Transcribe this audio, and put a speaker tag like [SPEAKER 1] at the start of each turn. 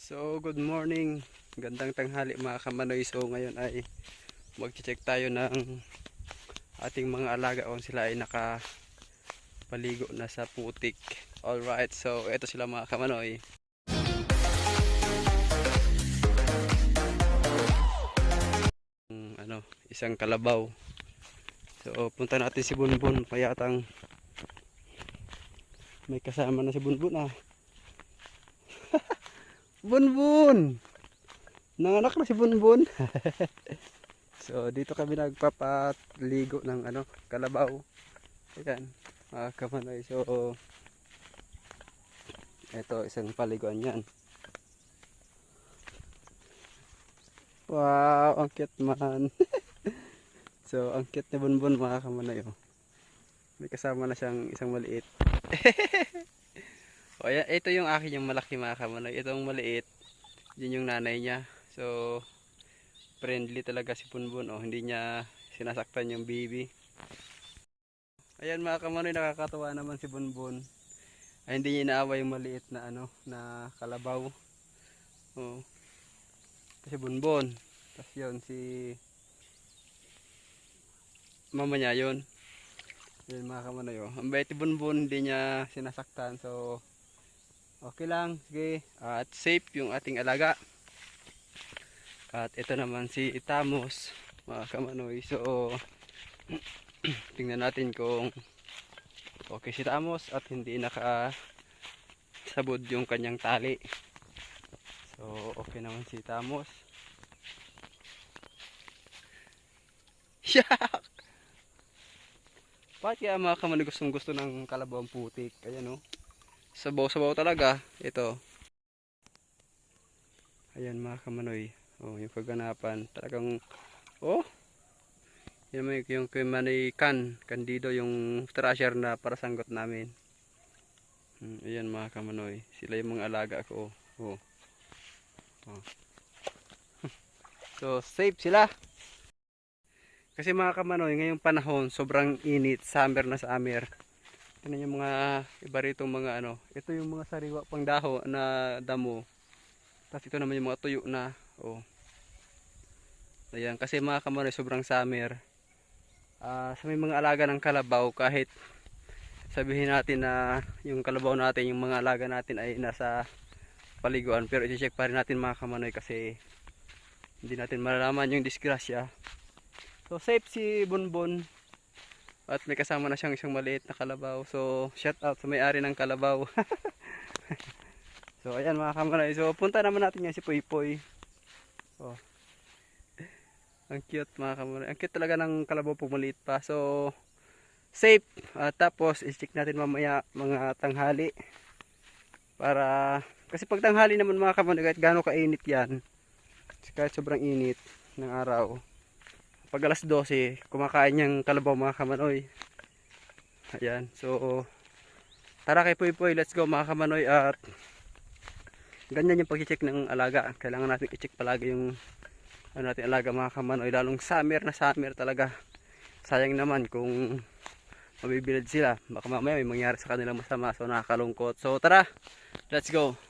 [SPEAKER 1] So, good morning. Gandang tanghali mga kamanoy. So, ngayon ay mag-check tayo ng ating mga alaga kung sila ay nakapaligo na sa putik. Alright, so eto sila mga kamanoy. Isang kalabaw. So, punta natin si Bunbun. Payatang may kasama na si Bunbun ah. Bunbun! Nanganak na si Bunbun. So dito kami nagpapaligo ng kalabaw. Ayan, mga kamanoy. So eto isang paliguan yan. Wow, ang cute man. So ang cute ni Bunbun mga kamanoy. Oh. May kasama na siyang isang maliit. O ayan, ito yung akin yung malaki mga kamanoy. Itong maliit, yun yung nanay niya. So friendly talaga si Bunbun, oh, hindi niya sinasaktan yung baby. Ayan mga kamanoy, nakakatawa naman si Bunbun. Ay, hindi niya inaawa yung maliit na na kalabaw. Oh. Kasi Bunbun. Tapos yun si mama niya yun. Yun mga kamanoy, oh. Ang bait ni Bunbun, hindi niya sinasaktan. So okay lang, sige. At safe yung ating alaga. At ito naman si Tamos mga kamanoy. So tingnan natin kung okay si Tamos at hindi nakasabod yung kanyang tali. So okay naman si Tamos. Yak! Bakit kaya mga kamanoy gustong gusto ng kalabaw ang putik? Ayan o. Sabaw-sabaw talaga. Ito. Ayan mga kamanoy. Oh, yung kaganapan. Talagang oh. Yan yung kay Candido yung trasher na para sanggot namin. Ayan mga kamanoy. Sila yung mga alaga ko. Oh. Oh. So safe sila. Kasi mga kamanoy, ngayong panahon sobrang init, summer na summer. Ito yung mga iba rito mga ito yung mga sariwa pang daho na damo. Tapos ito naman yung mga tuyo na. Oh. Ayan, kasi mga kamanoy sobrang summer. Sa may mga alaga ng kalabaw, kahit sabihin natin na yung kalabaw natin, yung mga alaga natin ay nasa paliguan, pero i-check pa rin natin mga kamanoy kasi hindi natin malalaman yung disgrasya. So safe si Bunbun at may kasama na siyang isang maliit na kalabaw. So shout out sa may-ari ng kalabaw. So ayan mga kamanoy, so punta naman natin yan si Poy Poy. Oh. Ang cute mga kamanoy. Ang cute talaga ng kalabaw pag maliit pa. So safe. Tapos i-check natin mamaya mga tanghali. Para kasi pag tanghali naman mga kamanoy, kahit gaano kainit yan, kahit sobrang init ng araw, pag alas 12 kumakain yung kalabaw mga kamanoy. Ayan. So tara kay Poy Poy, let's go mga kamanoy. At ganyan yung pag-check ng alaga. Kailangan natin i-check palagi yung natin alaga mga kamanoy, lalong summer na summer talaga. Sayang naman kung mabibilad sila, baka mamaya may mangyari sa kanilang masama. So nakakalungkot. So tara, let's go.